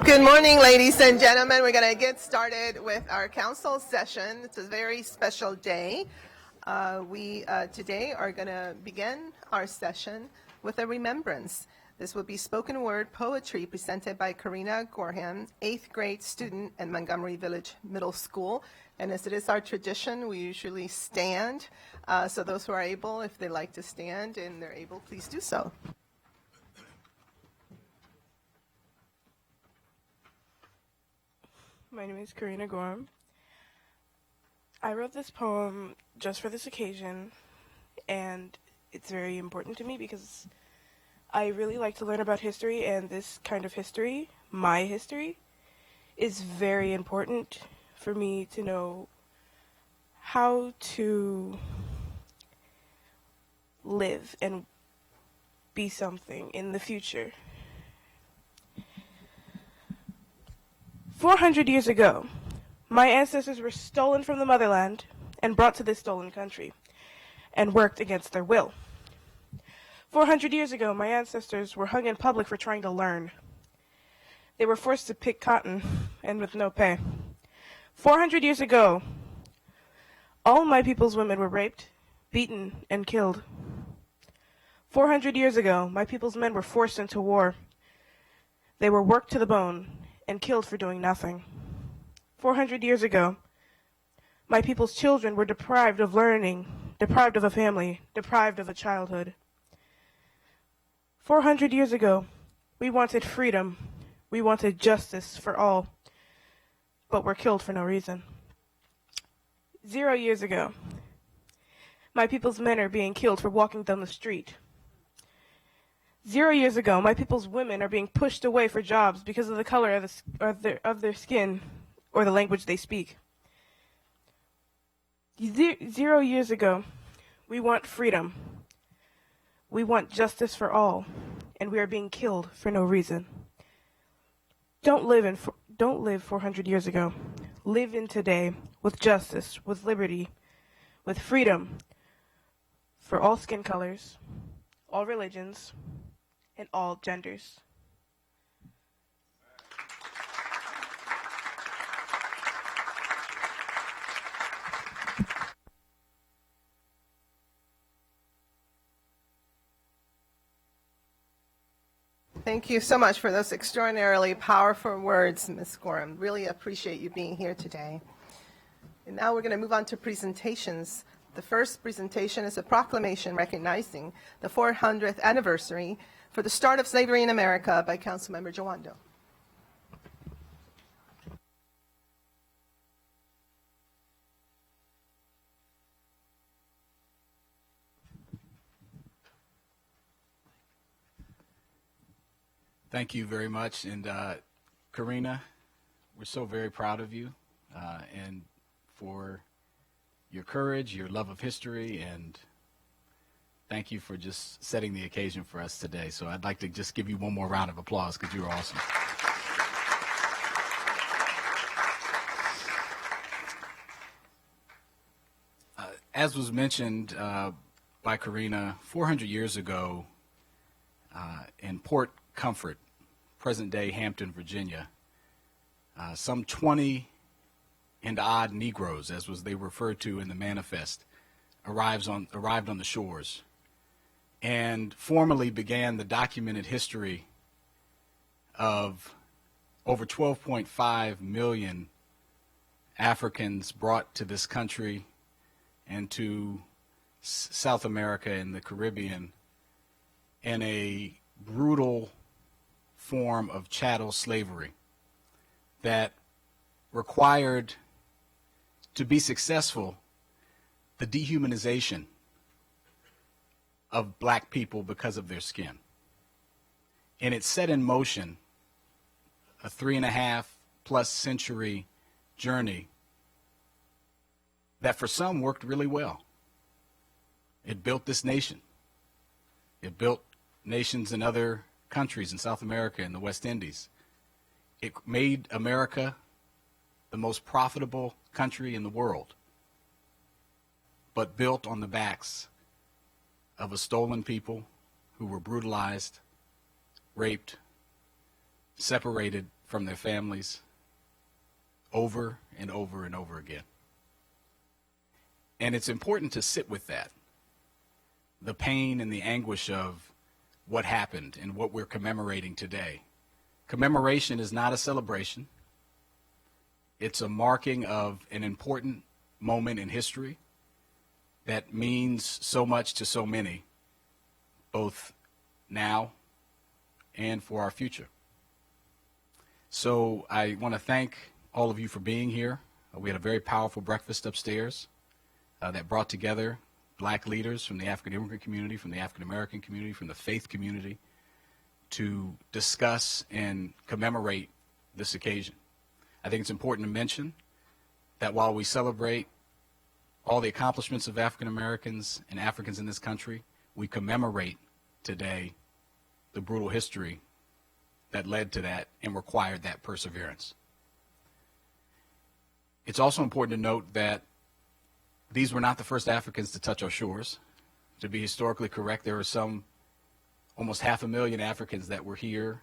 Good morning, ladies and gentlemen. We're going to get started with our council session. It's a very special day. We today are going to begin our session with a remembrance. This will be spoken word poetry presented by Karina Gorham, 8th grade student at Montgomery Village Middle School. And as it is our tradition, we usually stand. So those who are able, if they like to stand and they're able, please do so. My name is Karina Gorham. I wrote this poem just for this occasion, and it's very important to me because I really like to learn about history, and this kind of history, my history, is very important for me to know how to live and be something in the future. 400 years ago, my ancestors were stolen from the motherland and brought to this stolen country and worked against their will. 400 years ago, my ancestors were hung in public for trying to learn. They were forced to pick cotton and with no pay. 400 years ago, all my people's women were raped, beaten, and killed. 400 years ago, my people's men were forced into war. They were worked to the bone and killed for doing nothing. 400 years ago, my people's children were deprived of learning, deprived of a family, deprived of a childhood. 400 years ago, we wanted freedom, we wanted justice for all, but were killed for no reason. 0 years ago, my people's men are being killed for walking down the street. 0 years ago, my people's women are being pushed away for jobs because of the color of their skin or the language they speak. 0 years ago, we want freedom. We want justice for all, and we are being killed for no reason. Don't live 400 years ago. Live in today with justice, with liberty, with freedom for all skin colors, all religions, and all genders. Thank you so much for those extraordinarily powerful words, Ms. Gorham. Really appreciate you being here today. And now we're going to move on to presentations. The first presentation is a proclamation recognizing the 400th anniversary for the start of slavery in America by Councilmember Jawando. Thank you very much. And Karina, we're so very proud of you and for your courage, your love of history, and thank you for just setting the occasion for us today. So I'd like to just give you one more round of applause because you were awesome. As was mentioned by Karina, 400 years ago in Port Comfort, present-day Hampton, Virginia, some 20 and odd Negroes, as was they referred to in the manifest, arrived on the shores and formally began the documented history of over 12.5 million Africans brought to this country and to South America and the Caribbean in a brutal form of chattel slavery that required, to be successful, the dehumanization of black people because of their skin. And it set in motion a 3.5+ century journey that for some worked really well. It built this nation. It built nations in other countries in South America and the West Indies. It made America the most profitable country in the world, but built on the backs of a stolen people who were brutalized, raped, separated from their families over and over and over again. And it's important to sit with that, the pain and the anguish of what happened and what we're commemorating today. Commemoration is not a celebration. It's a marking of an important moment in history that means so much to so many, both now and for our future. So I want to thank all of you for being here. We had a very powerful breakfast upstairs that brought together black leaders from the African immigrant community, from the African American community, from the faith community to discuss and commemorate this occasion. I think it's important to mention that while we celebrate all the accomplishments of African Americans and Africans in this country, we commemorate today the brutal history that led to that and required that perseverance. It's also important to note that these were not the first Africans to touch our shores. To be historically correct, there were some almost 500,000 Africans that were here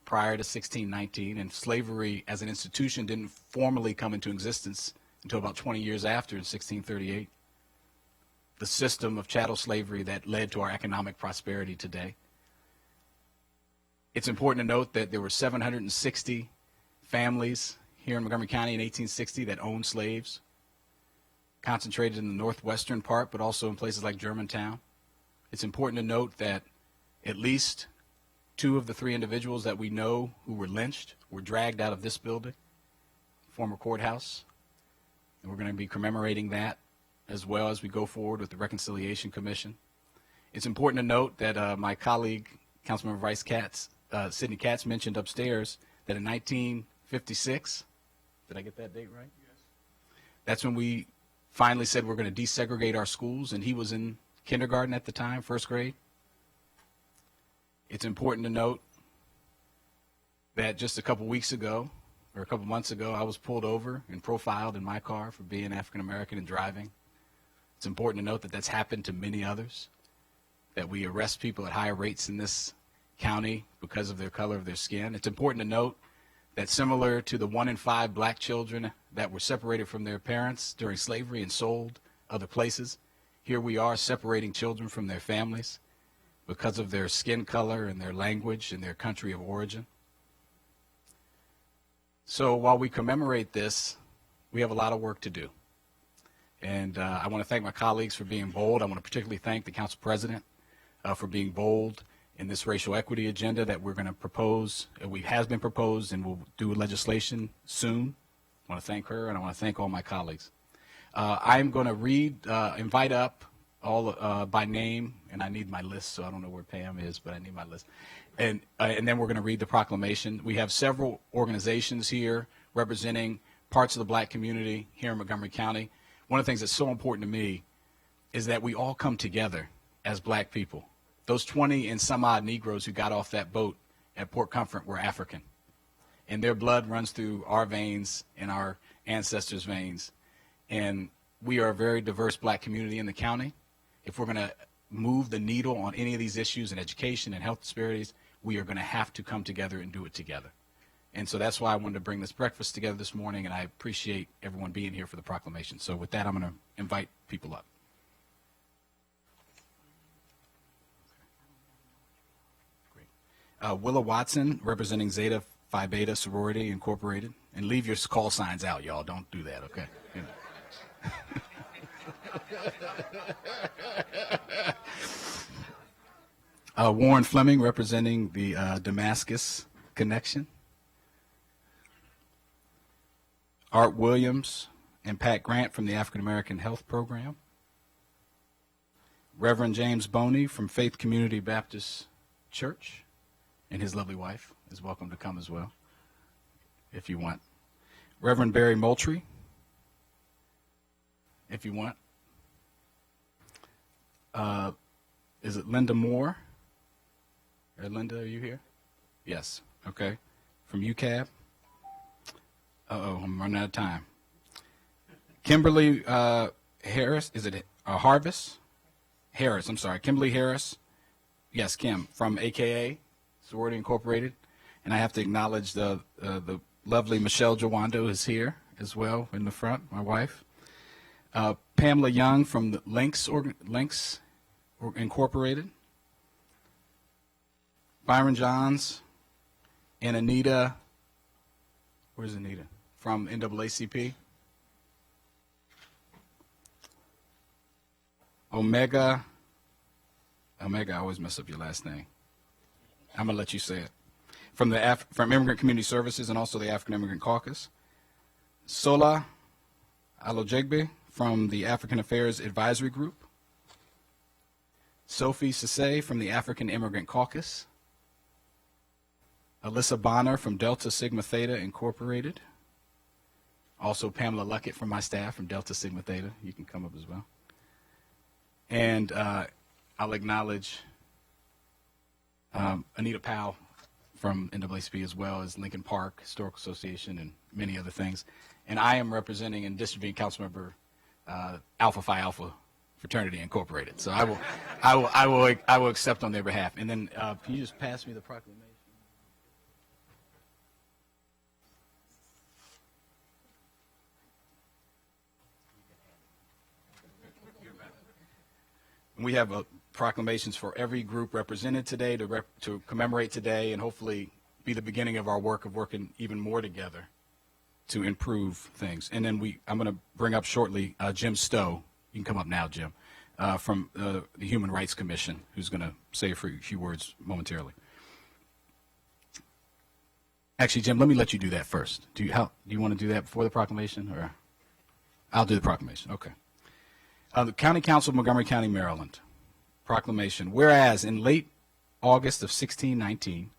prior to 1619, and slavery as an institution didn't formally come into existence until about 20 years after, in 1638. The system of chattel slavery that led to our economic prosperity today. It's important to note that there were 760 families here in Montgomery County in 1860 that owned slaves, concentrated in the northwestern part, but also in places like Germantown. It's important to note that at least 2 of the 3 individuals that we know who were lynched were dragged out of this building, former courthouse, and we're going to be commemorating that as well as we go forward with the Reconciliation Commission. It's important to note that my colleague, Councilmember Vice Katz, Sidney Katz, mentioned upstairs that in 1956, did I get that date right? Yes. That's when we finally said we're going to desegregate our schools, and he was in kindergarten at the time, first grade. It's important to note that just a couple weeks ago, or a couple months ago, I was pulled over and profiled in my car for being African American and driving. It's important to note that that's happened to many others, that we arrest people at higher rates in this county because of their color of their skin. It's important to note that similar to the 1 in 5 black children that were separated from their parents during slavery and sold other places, here we are separating children from their families because of their skin color and their language and their country of origin. So while we commemorate this, we have a lot of work to do. And I want to thank my colleagues for being bold. I want to particularly thank the council president for being bold in this racial equity agenda that we're going to propose. Has been proposed, and we'll do legislation soon. I want to thank her, and I want to thank all my colleagues. I'm going to invite up all by name, and I need my list, so I don't know where Pam is, but I need my list. And then we're going to read the proclamation. We have several organizations here representing parts of the black community here in Montgomery County. One of the things that's so important to me is that we all come together as black people. Those 20 and some odd Negroes who got off that boat at Port Comfort were African, and their blood runs through our veins and our ancestors' veins. And we are a very diverse black community in the county. If we're going to move the needle on any of these issues in education and health disparities, we are going to have to come together and do it together. And so that's why I wanted to bring this breakfast together this morning, and I appreciate everyone being here for the proclamation. So with that, I'm going to invite people up. Great. Willa Watson, representing Zeta Phi Beta Sorority Incorporated. And leave your call signs out, y'all. Don't do that, okay? You know. Warren Fleming, representing the Damascus Connection. Art Williams and Pat Grant from the African American Health Program. Reverend James Boney from Faith Community Baptist Church, and his lovely wife is welcome to come as well, if you want. Reverend Barry Moultrie, if you want. Is it Linda Moore? Linda, are you here? Yes, okay. From UCAB. Uh-oh, I'm running out of time. Kimberly Harris, is it Harvest? Harris, I'm sorry. Kimberly Harris, yes, Kim, from AKA, Sorority Incorporated. And I have to acknowledge the lovely Michelle Jawando is here as well in the front, my wife. Pamela Young from the Lynx Incorporated. Byron Johns and Anita, where's Anita? From NAACP. Omega, I always mess up your last name. I'm gonna let you say it. From Immigrant Community Services and also the African Immigrant Caucus. Sola Alojegbe from the African Affairs Advisory Group. Sophie Sase from the African Immigrant Caucus. Alyssa Bonner from Delta Sigma Theta Incorporated. Also Pamela Luckett from my staff from Delta Sigma Theta. You can come up as well. And I'll acknowledge Anita Powell from NAACP, as well as Lincoln Park Historical Association and many other things. And I am representing and distributing council member Alpha Phi Alpha Fraternity Incorporated. So I will accept on their behalf. And then can you just pass me the proclamation? We have proclamations for every group represented today to commemorate today and hopefully be the beginning of our work of working even more together to improve things. And then I'm going to bring up shortly Jim Stowe. You can come up now, Jim, from the Human Rights Commission, who's going to say a few words momentarily. Actually, Jim, let me let you do that first. Do you want to do that before the proclamation, or I'll do the proclamation? Okay. The County Council of Montgomery County, Maryland, proclamation. Whereas in late August of 1619,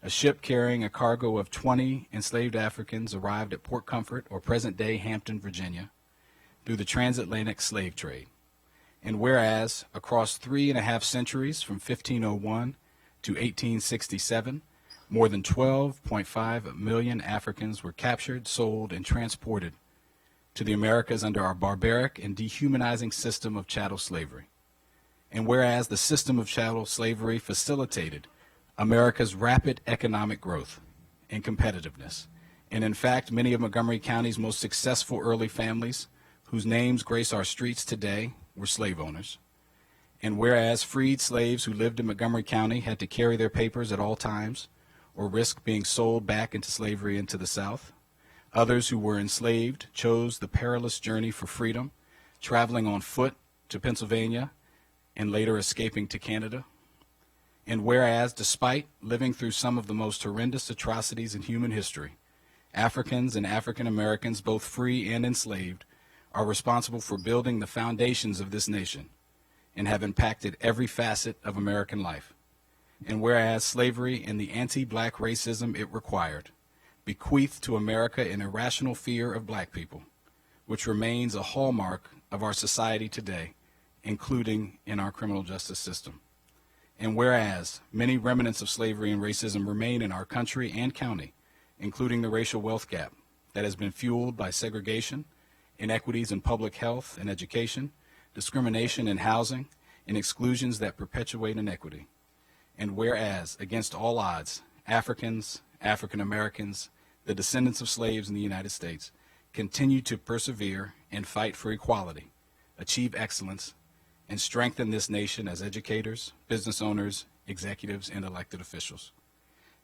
a ship carrying a cargo of 20 enslaved Africans arrived at Port Comfort, or present-day Hampton, Virginia, through the transatlantic slave trade. And whereas across 3.5 centuries, from 1501 to 1867, more than 12.5 million Africans were captured, sold, and transported to the Americas under our barbaric and dehumanizing system of chattel slavery. And whereas the system of chattel slavery facilitated America's rapid economic growth and competitiveness, and in fact, many of Montgomery County's most successful early families, whose names grace our streets today, were slave owners. And whereas freed slaves who lived in Montgomery County had to carry their papers at all times or risk being sold back into slavery into the South, others who were enslaved chose the perilous journey for freedom, traveling on foot to Pennsylvania and later escaping to Canada. And whereas, despite living through some of the most horrendous atrocities in human history, Africans and African Americans, both free and enslaved, are responsible for building the foundations of this nation and have impacted every facet of American life. And whereas slavery and the anti-black racism it required bequeathed to America an irrational fear of black people, which remains a hallmark of our society today, including in our criminal justice system. And whereas many remnants of slavery and racism remain in our country and county, including the racial wealth gap that has been fueled by segregation, inequities in public health and education, discrimination in housing, and exclusions that perpetuate inequity. And whereas, against all odds, Africans, African Americans, the descendants of slaves in the United States, continue to persevere and fight for equality, achieve excellence, and strengthen this nation as educators, business owners, executives, and elected officials.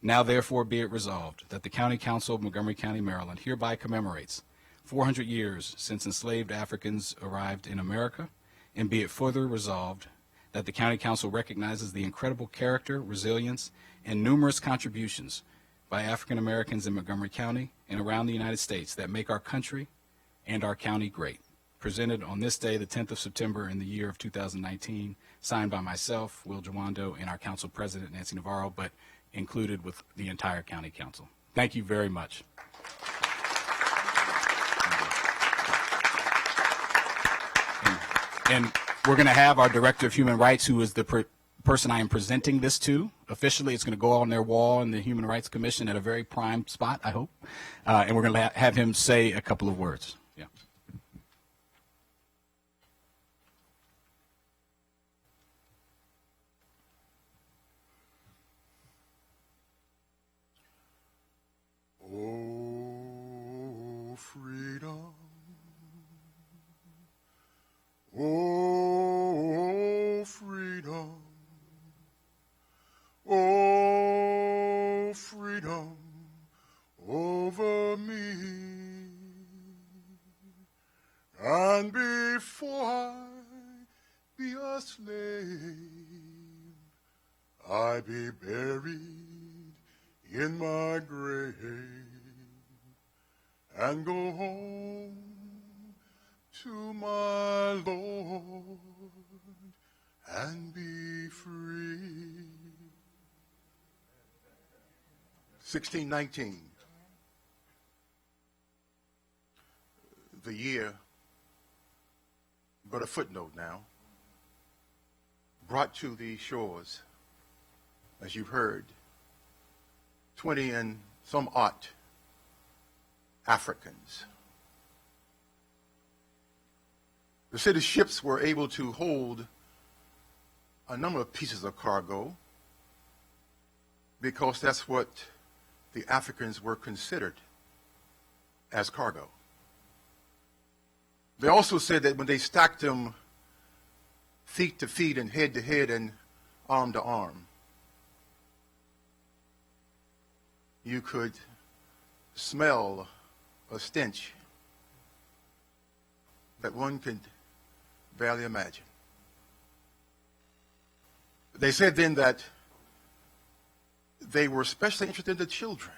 Now therefore be it resolved that the County Council of Montgomery County, Maryland hereby commemorates 400 years since enslaved Africans arrived in America, and be it further resolved that the County Council recognizes the incredible character, resilience, and numerous contributions by African Americans in Montgomery County and around the United States that make our country and our county great. Presented on this day, the 10th of September in the year of 2019, signed by myself, Will Jawando, and our council president, Nancy Navarro, but included with the entire county council. Thank you very much. And we're going to have our Director of Human Rights, who is the person I am presenting this to. Officially, it's going to go on their wall in the Human Rights Commission at a very prime spot, I hope. And we're going to have him say a couple of words. Yeah. freedom. Oh, freedom. Oh, freedom over me. And before I be a slave, I be buried in my grave and go home to my Lord and be free. 1619, the year, but a footnote now, brought to these shores, as you've heard, 20 and some odd Africans. The city ships were able to hold a number of pieces of cargo because that's what the Africans were considered as cargo. They also said that when they stacked them feet to feet and head to head and arm to arm, you could smell a stench that one could barely imagine. They said then that they were especially interested in the children,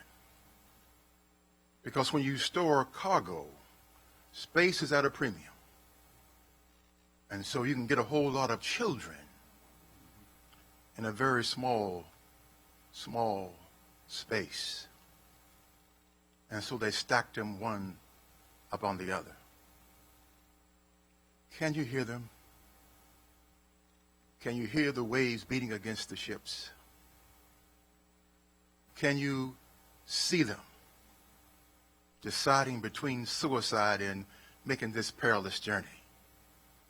because when you store cargo, space is at a premium. And so you can get a whole lot of children in a very small space. And so they stacked them one upon the other. Can you hear them? Can you hear the waves beating against the ships? Can you see them deciding between suicide and making this perilous journey?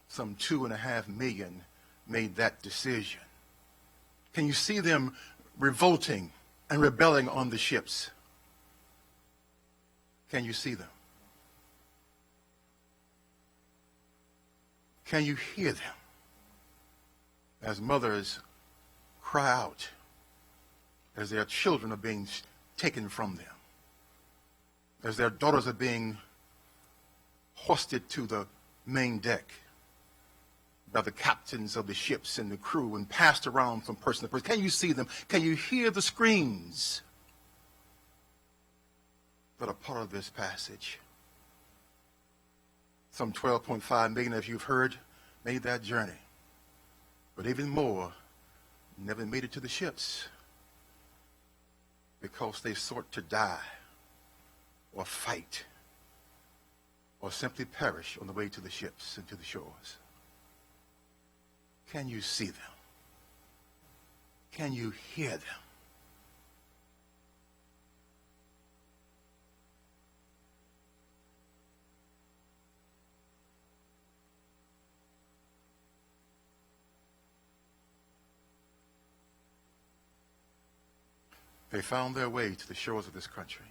Some 2.5 million made that decision. Can you see them revolting and rebelling on the ships? Can you see them? Can you hear them as mothers cry out as their children are being taken from them, as their daughters are being hoisted to the main deck by the captains of the ships and the crew and passed around from person to person? Can you see them? Can you hear the screams that are part of this passage? Some 12.5 million, as you've heard, made that journey. But even more never made it to the ships because they sought to die or fight or simply perish on the way to the ships and to the shores. Can you see them? Can you hear them? They found their way to the shores of this country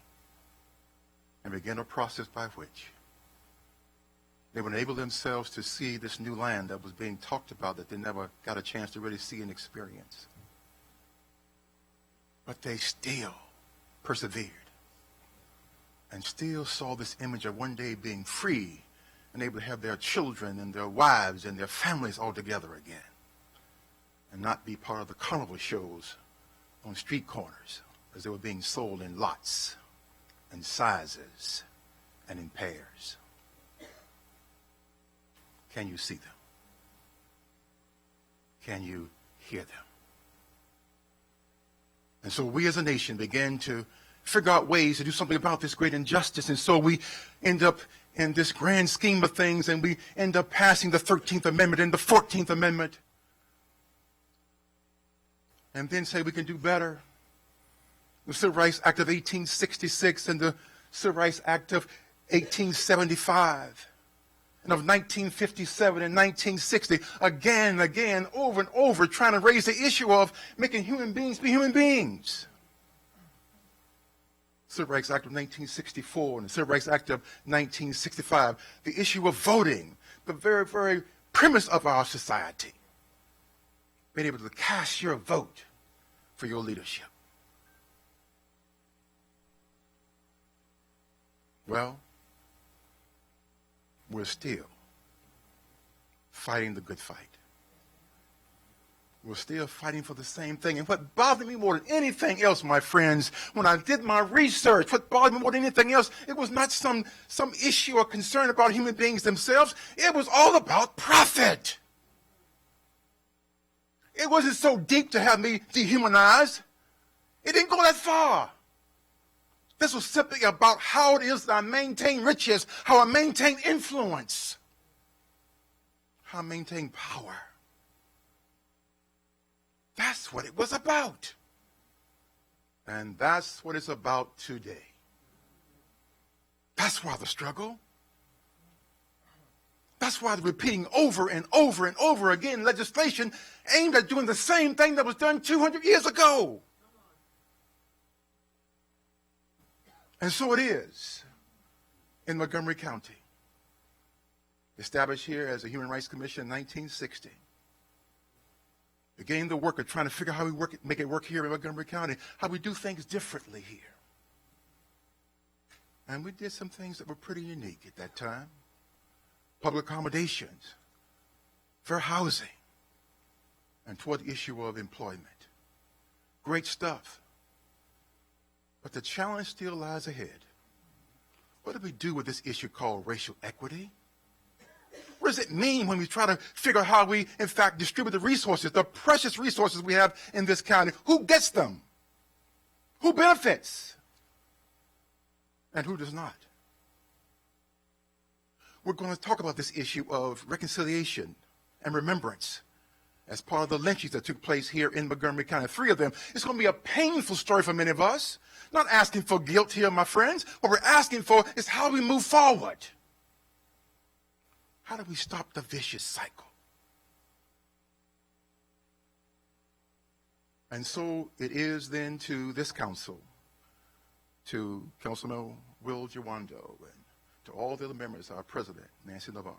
and began a process by which they would enable themselves to see this new land that was being talked about that they never got a chance to really see and experience. But they still persevered and still saw this image of one day being free and able to have their children and their wives and their families all together again and not be part of the carnival shows on street corners as they were being sold in lots and sizes and in pairs. Can you see them? Can you hear them? And so we as a nation began to figure out ways to do something about this great injustice. And so we end up in this grand scheme of things, and we end up passing the 13th Amendment and the 14th Amendment. And then say we can do better. The Civil Rights Act of 1866 and the Civil Rights Act of 1875 and of 1957 and 1960, again, over and over, trying to raise the issue of making human beings be human beings. Civil Rights Act of 1964 and the Civil Rights Act of 1965, the issue of voting, the very, very premise of our society, being able to cast your vote for your leadership. Well, we're still fighting the good fight. We're still fighting for the same thing. And what bothered me more than anything else, my friends, when I did my research, what bothered me more than anything else, it was not some issue or concern about human beings themselves. It was all about profit. It wasn't so deep to have me dehumanized. It didn't go that far. This was simply about how it is that I maintain riches, how I maintain influence, how I maintain power. That's what it was about. And that's what it's about today. That's why the struggle. That's why the repeating over and over and over again legislation aimed at doing the same thing that was done 200 years ago. And so it is in Montgomery County, established here as a Human Rights Commission in 1960. Began the work of trying to figure out how we make it work here in Montgomery County, how we do things differently here. And we did some things that were pretty unique at that time. Public accommodations, fair housing, and toward the issue of employment. Great stuff. But the challenge still lies ahead. What do we do with this issue called racial equity? What does it mean when we try to figure out how we, in fact, distribute the resources, the precious resources we have in this county? Who gets them? Who benefits? And who does not? We're going to talk about this issue of reconciliation and remembrance as part of the lynchings that took place here in Montgomery County. 3 of them. It's going to be a painful story for many of us. Not asking for guilt here, my friends. What we're asking for is how we move forward. How do we stop the vicious cycle? And so it is then to this council, to Councilman Will Jawando, and to all the other members, our president, Nancy Navarro.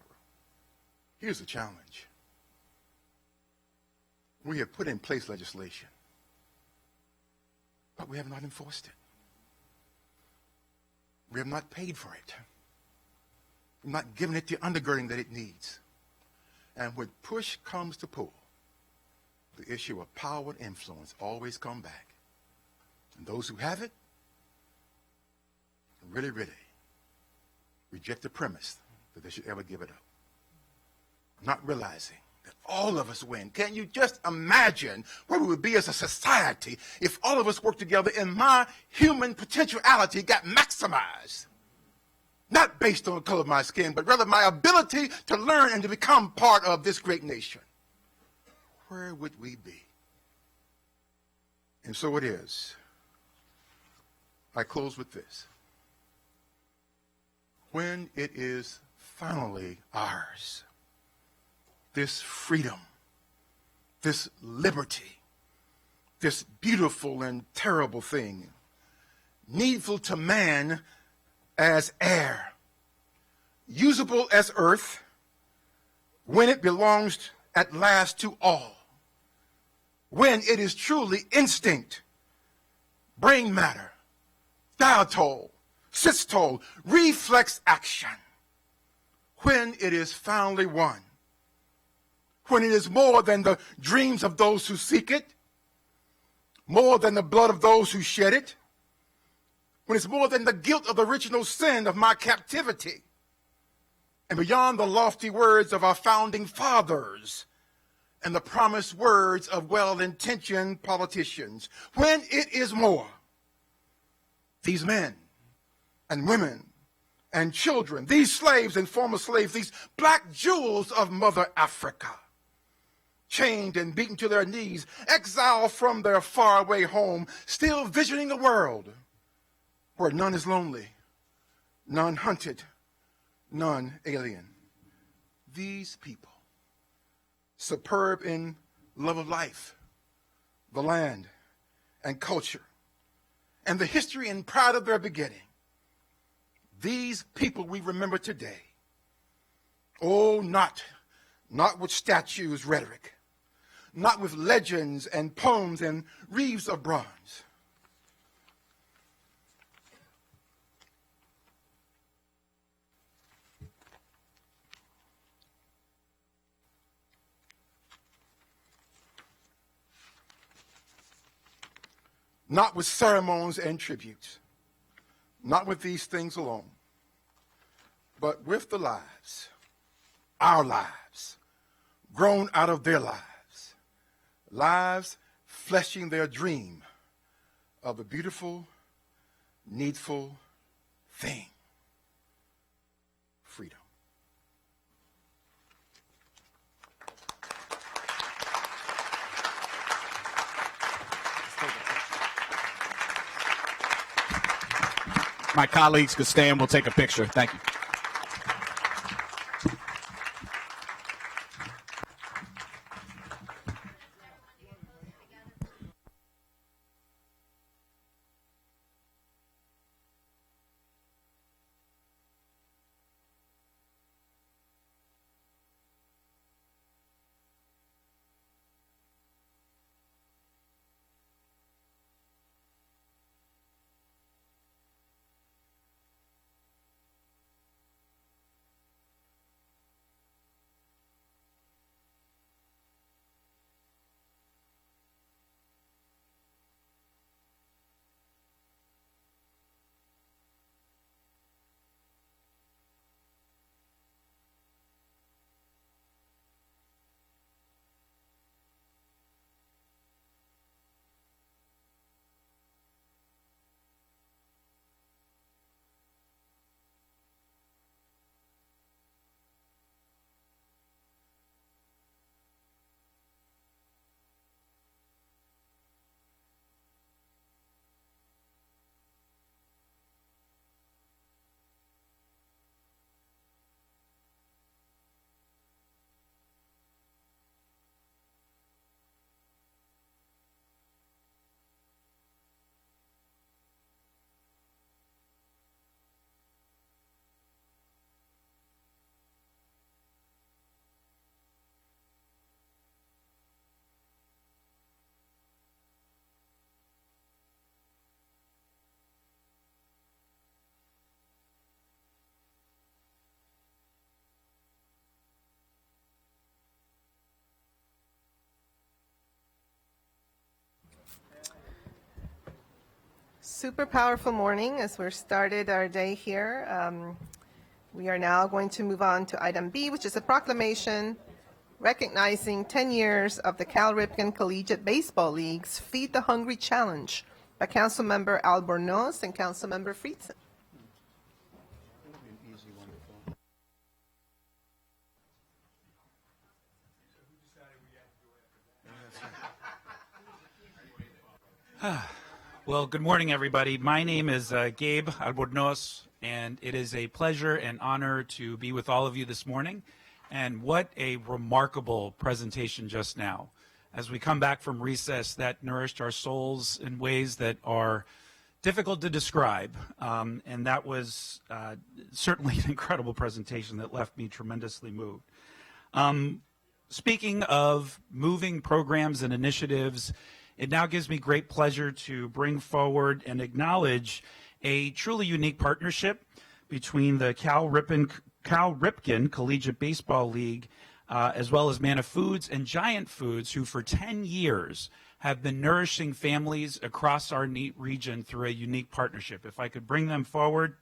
Here's the challenge. We have put in place legislation, but we have not enforced it. We have not paid for it. We've not given it the undergirding that it needs. And when push comes to pull, the issue of power and influence always come back. And those who have it really, really reject the premise that they should ever give it up. Not realizing that all of us win. Can you just imagine where we would be as a society if all of us worked together and my human potentiality got maximized? Not based on the color of my skin, but rather my ability to learn and to become part of this great nation. Where would we be? And so it is. I close with this. When it is finally ours, this freedom, this liberty, this beautiful and terrible thing, needful to man as air, usable as earth, when it belongs at last to all, when it is truly instinct, brain matter, diastole, systole, reflex action, when it is finally won, when it is more than the dreams of those who seek it, more than the blood of those who shed it, when it's more than the guilt of the original sin of my captivity, and beyond the lofty words of our founding fathers and the promised words of well-intentioned politicians, when it is more, these men and women and children, these slaves and former slaves, these black jewels of Mother Africa, chained and beaten to their knees, exiled from their faraway home, still visioning a world where none is lonely, none hunted, none alien. These people, superb in love of life, the land, and culture, and the history and pride of their beginning, these people we remember today, oh, not with statues, rhetoric, not with legends and poems and wreaths of bronze. Not with ceremonies and tributes, not with these things alone, but with the lives, our lives, grown out of their lives, lives fleshing their dream of the beautiful, needful thing, freedom. My colleagues could stand. We'll take a picture. Thank you. Super powerful morning as we're started our day here. We are now going to move on to item B, which is a proclamation recognizing 10 years of the Cal Ripken Collegiate Baseball League's Feed the Hungry Challenge by Councilmember Albornoz and Councilmember Friedson. Well, good morning, everybody. My name is Gabe Albornoz, and it is a pleasure and honor to be with all of you this morning. And what a remarkable presentation just now. As we come back from recess, that nourished our souls in ways that are difficult to describe. And that was certainly an incredible presentation that left me tremendously moved. Speaking of moving programs and initiatives, it now gives me great pleasure to bring forward and acknowledge a truly unique partnership between the Cal Ripken Collegiate Baseball League, as well as Manna Foods and Giant Foods, who for 10 years have been nourishing families across our region through a unique partnership. If I could bring them forward,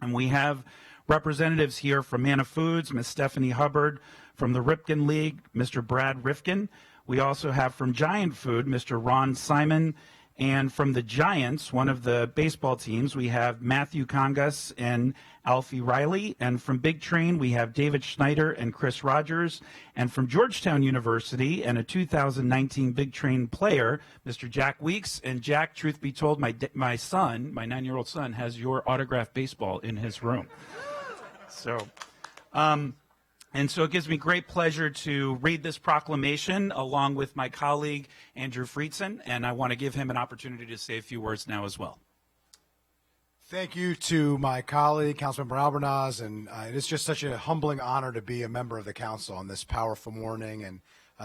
and we have representatives here from Manna Foods, Ms. Stephanie Hubbard, from the Ripken League, Mr. Brad Rifkin. We also have from Giant Food, Mr. Ron Simon, and from the Giants, one of the baseball teams, we have Matthew Congas and Alfie Riley. And from Big Train, we have David Schneider and Chris Rogers. And from Georgetown University and a 2019 Big Train player, Mr. Jack Weeks. And Jack, truth be told, my son, my 9-year-old son, has your autographed baseball in his room. And so it gives me great pleasure to read this proclamation along with my colleague, Andrew Friedson, and I want to give him an opportunity to say a few words now as well. Thank you to my colleague, Councilmember Albornoz, and it is just such a humbling honor to be a member of the council on this powerful morning and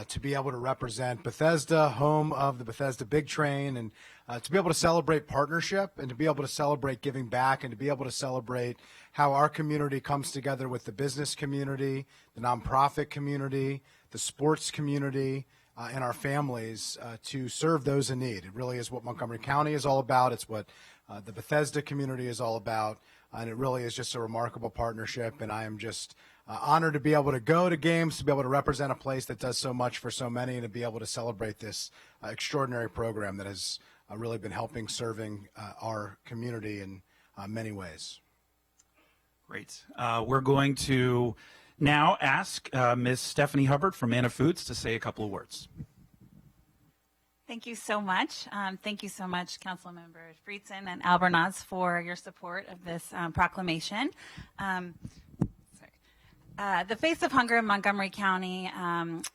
to be able to represent Bethesda, home of the Bethesda Big Train, and to be able to celebrate partnership and to be able to celebrate giving back and to be able to celebrate how our community comes together with the business community, the nonprofit community, the sports community, and our families to serve those in need. It really is what Montgomery County is all about. It's what the Bethesda community is all about, and it really is just a remarkable partnership, and I am just honored to be able to go to games, to be able to represent a place that does so much for so many, and to be able to celebrate this extraordinary program that has really been helping serving our community in many ways. Great. We're going to now ask Ms. Stephanie Hubbard from Manna Foods to say a couple of words. Thank you so much. Thank you so much, Councilmember Friedson and Albornoz, for your support of this proclamation. The face of hunger in Montgomery County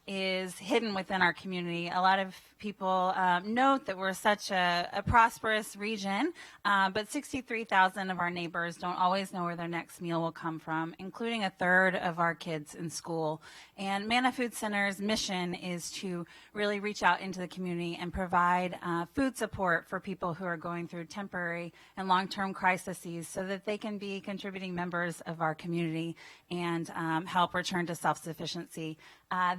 is hidden within our community. A lot of people note that we're such a prosperous region, but 63,000 of our neighbors don't always know where their next meal will come from, including a third of our kids in school. And Manna Food Center's mission is to really reach out into the community and provide food support for people who are going through temporary and long-term crises so that they can be contributing members of our community and help return to self-sufficiency.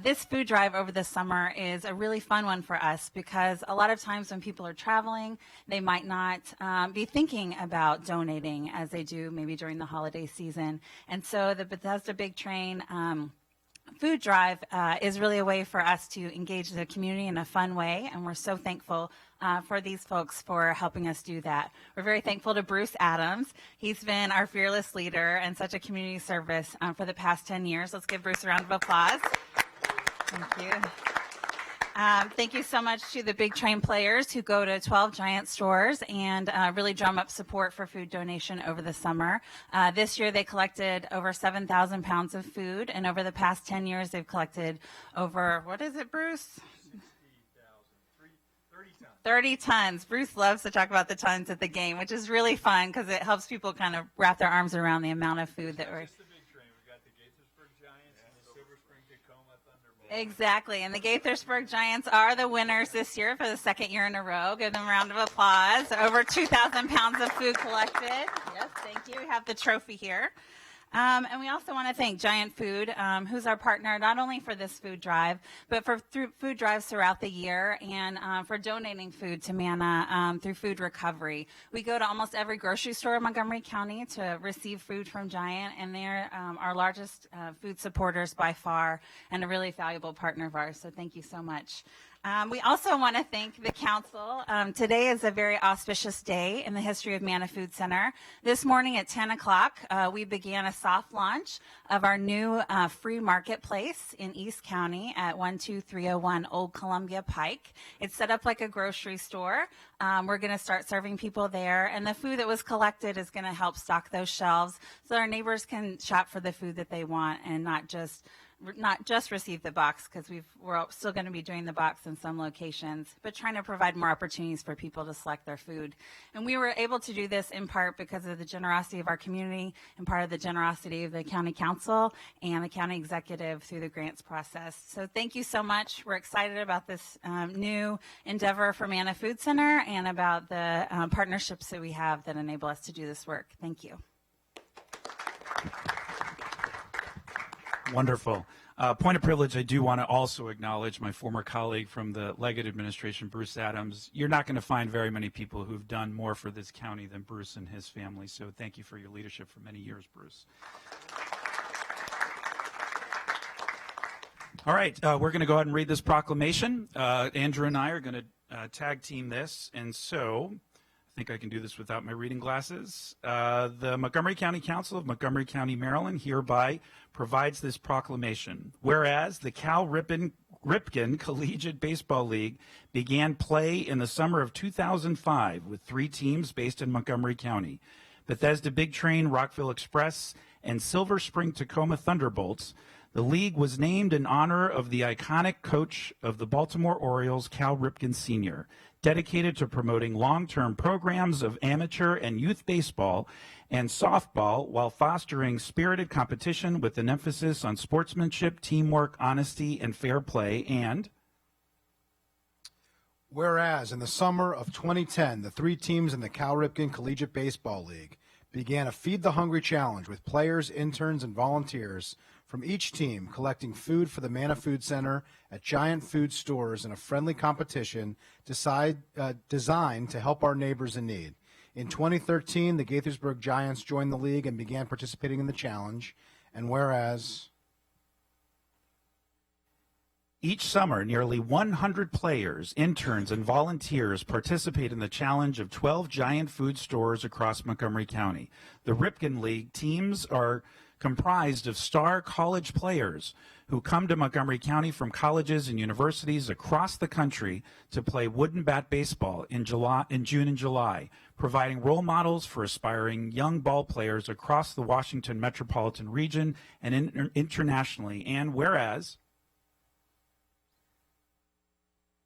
This food drive over the summer is a really fun one for us because a lot of times when people are traveling, they might not be thinking about donating as they do maybe during the holiday season. And so the Bethesda Big Train food drive is really a way for us to engage the community in a fun way, and we're so thankful for these folks for helping us do that. We're very thankful to Bruce Adams. He's been our fearless leader and such a community service for the past 10 years. Let's give Bruce a round of applause. Thank you. Thank you so much to the Big Train players who go to 12 Giant stores and really drum up support for food donation over the summer. This year they collected over 7,000 pounds of food, and over the past 10 years they've collected over, what is it, Bruce? 30 tons. Bruce loves to talk about the tons at the game, which is really fun because it helps people kind of wrap their arms around the amount of food that we're... Exactly, and the Gaithersburg Giants are the winners this year for the second year in a row. Give them a round of applause. Over 2,000 pounds of food collected. Yes, thank you. We have the trophy here. And we also want to thank Giant Food, who's our partner not only for this food drive, but for food drives throughout the year and for donating food to Manna through food recovery. We go to almost every grocery store in Montgomery County to receive food from Giant, and they're our largest food supporters by far and a really valuable partner of ours. So thank you so much. We also want to thank the council. Today is a very auspicious day in the history of Manna Food Center. This morning at 10 o'clock, we began a soft launch of our new free marketplace in East County at 12301 Old Columbia Pike. It's set up like a grocery store. We're going to start serving people there, and the food that was collected is going to help stock those shelves so our neighbors can shop for the food that they want and not just receive the box, because we're still going to be doing the box in some locations, but trying to provide more opportunities for people to select their food. And we were able to do this in part because of the generosity of our community and part of the generosity of the county council and the county executive through the grants process. So thank you so much. We're excited about this new endeavor for Manna Food Center and about the partnerships that we have that enable us to do this work. Thank you. Wonderful. Point of privilege, I do want to also acknowledge my former colleague from the Leggett administration, Bruce Adams. You're not going to find very many people who've done more for this county than Bruce and his family, so thank you for your leadership for many years, Bruce. All right, we're going to go ahead and read this proclamation. Andrew and I are going to tag team this, and so I think I can do this without my reading glasses. The Montgomery County Council of Montgomery County, Maryland hereby provides this proclamation. Whereas the Cal Ripken Collegiate Baseball League began play in the summer of 2005 with 3 teams based in Montgomery County: Bethesda Big Train, Rockville Express, and Silver Spring Tacoma Thunderbolts. The league was named in honor of the iconic coach of the Baltimore Orioles, Cal Ripken Sr. dedicated to promoting long-term programs of amateur and youth baseball and softball while fostering spirited competition with an emphasis on sportsmanship, teamwork, honesty, and fair play. And whereas in the summer of 2010, the 3 teams in the Cal Ripken Collegiate Baseball League began a Feed the Hungry challenge with players, interns, and volunteers from each team collecting food for the Manna Food Center at giant food stores in a friendly competition designed to help our neighbors in need. In 2013, the Gaithersburg Giants joined the league and began participating in the challenge. And whereas each summer, nearly 100 players, interns, and volunteers participate in the challenge of 12 giant food stores across Montgomery County. The Ripken League teams are comprised of star college players who come to Montgomery County from colleges and universities across the country to play wooden bat baseball in June and July, providing role models for aspiring young ball players across the Washington metropolitan region and internationally. And whereas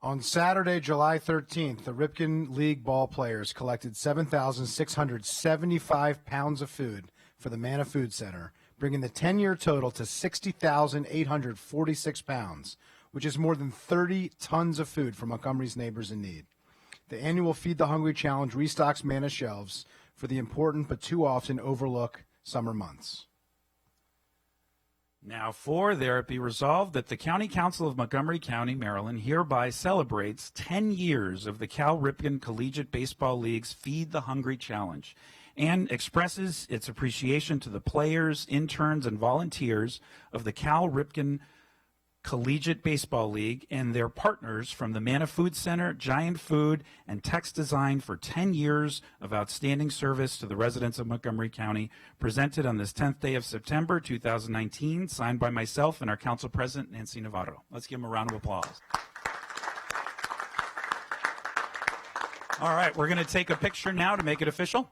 on Saturday, July 13th, the Ripken League ball players collected 7,675 pounds of food for the Manna Food Center, bringing the 10-year total to 60,846 pounds, which is more than 30 tons of food for Montgomery's neighbors in need. The annual Feed the Hungry Challenge restocks Manna shelves for the important but too often overlooked summer months. Now, there it be resolved that the County Council of Montgomery County, Maryland, hereby celebrates 10 years of the Cal Ripken Collegiate Baseball League's Feed the Hungry Challenge and expresses its appreciation to the players, interns, and volunteers of the Cal Ripken Collegiate Baseball League and their partners from the Manna Food Center, Giant Food, and Text Design for 10 years of outstanding service to the residents of Montgomery County, presented on this 10th day of September 2019, signed by myself and our Council President, Nancy Navarro. Let's give them a round of applause. All right, we're going to take a picture now to make it official.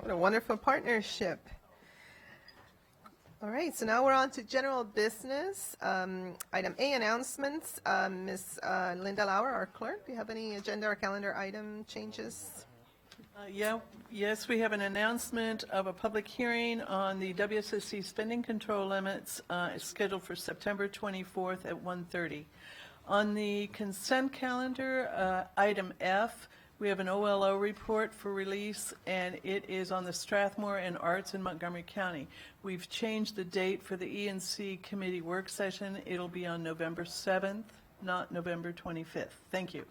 What a wonderful partnership. All right, so now we're on to general business. Item A, announcements. Ms. Linda Lauer, our clerk, do you have any agenda or calendar item changes? Yes, we have an announcement of a public hearing on the WSSC spending control limits scheduled for September 24th at 1:30. On the consent calendar, item F, we have an OLO report for release, and it is on the Strathmore and Arts in Montgomery County. We've changed the date for the E&C committee work session. It'll be on November 7th, not November 25th. Thank you.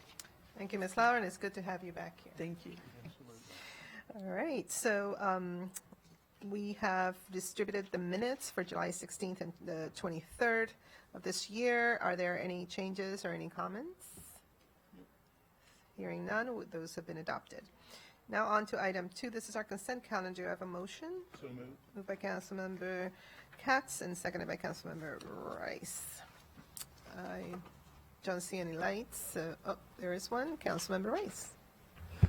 Thank you, Ms. Lauer, and it's good to have you back here. Thank you. All right, so we have distributed the minutes for July 16th and the 23rd of this year. Are there any changes or any comments? Hearing none, those have been adopted. Now on to item 2. This is our consent calendar. Do I have a motion? So moved. Moved by Councilmember Katz and seconded by Councilmember Rice. I don't see any lights. Oh, there is one. Councilmember Rice.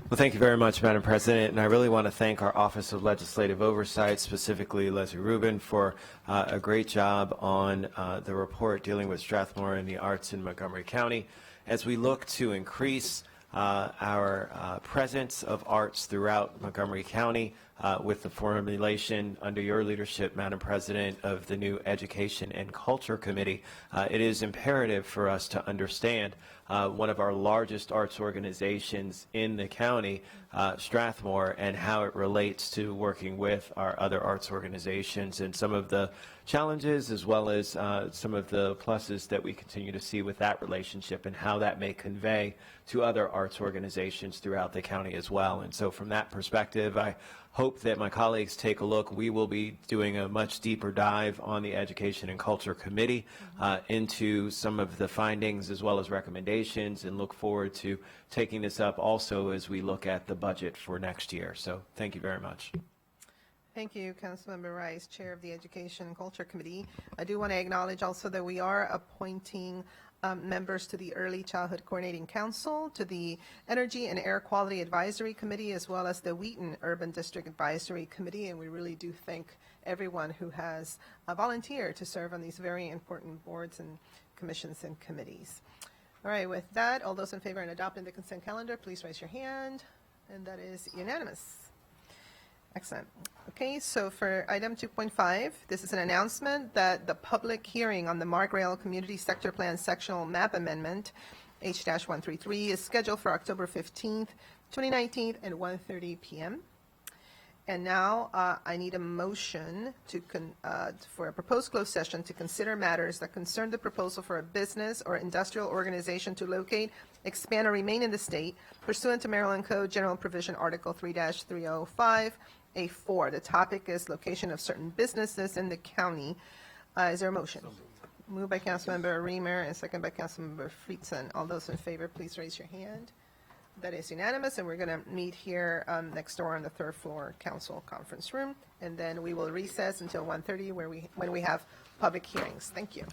Well, thank you very much, Madam President, and I really want to thank our Office of Legislative Oversight, specifically Leslie Rubin, for a great job on the report dealing with Strathmore and the arts in Montgomery County. As we look to increase our presence of arts throughout Montgomery County with the formulation under your leadership, Madam President, of the new Education and Culture Committee. It is imperative for us to understand one of our largest arts organizations in the county, Strathmore, and how it relates to working with our other arts organizations and some of the challenges as well as some of the pluses that we continue to see with that relationship and how that may convey to other arts organizations throughout the county as well. And so from that perspective, I hope that my colleagues take a look. We will be doing a much deeper dive on the Education and Culture Committee into some of the findings as well as recommendations, and look forward to taking this up also as we look at the budget for next year. So thank you very much. Thank you, Councilmember Rice, Chair of the Education and Culture Committee. I do want to acknowledge also that we are appointing members to the Early Childhood Coordinating Council, to the Energy and Air Quality Advisory Committee, as well as the Wheaton Urban District Advisory Committee, and we really do thank everyone who has volunteered to serve on these very important boards and commissions and committees. All right, with that, all those in favor in adopting the consent calendar, please raise your hand, and that is unanimous. Excellent. Okay, so for item 2.5, this is an announcement that the public hearing on the Mark Rail Community Sector Plan Sectional Map Amendment, H-133, is scheduled for October 15th, 2019 at 1:30 p.m. And now I need a motion to for a proposed closed session to consider matters that concern the proposal for a business or industrial organization to locate, expand, or remain in the state pursuant to Maryland Code General Provision Article 3-305A4. The topic is location of certain businesses in the county. Is there a motion? Moved by Councilmember Reamer and second by Councilmember Friedson. All those in favor, please raise your hand. That is unanimous, and we're going to meet here next door on the third floor council conference room, and then we will recess until 1:30 when we have public hearings. Thank you.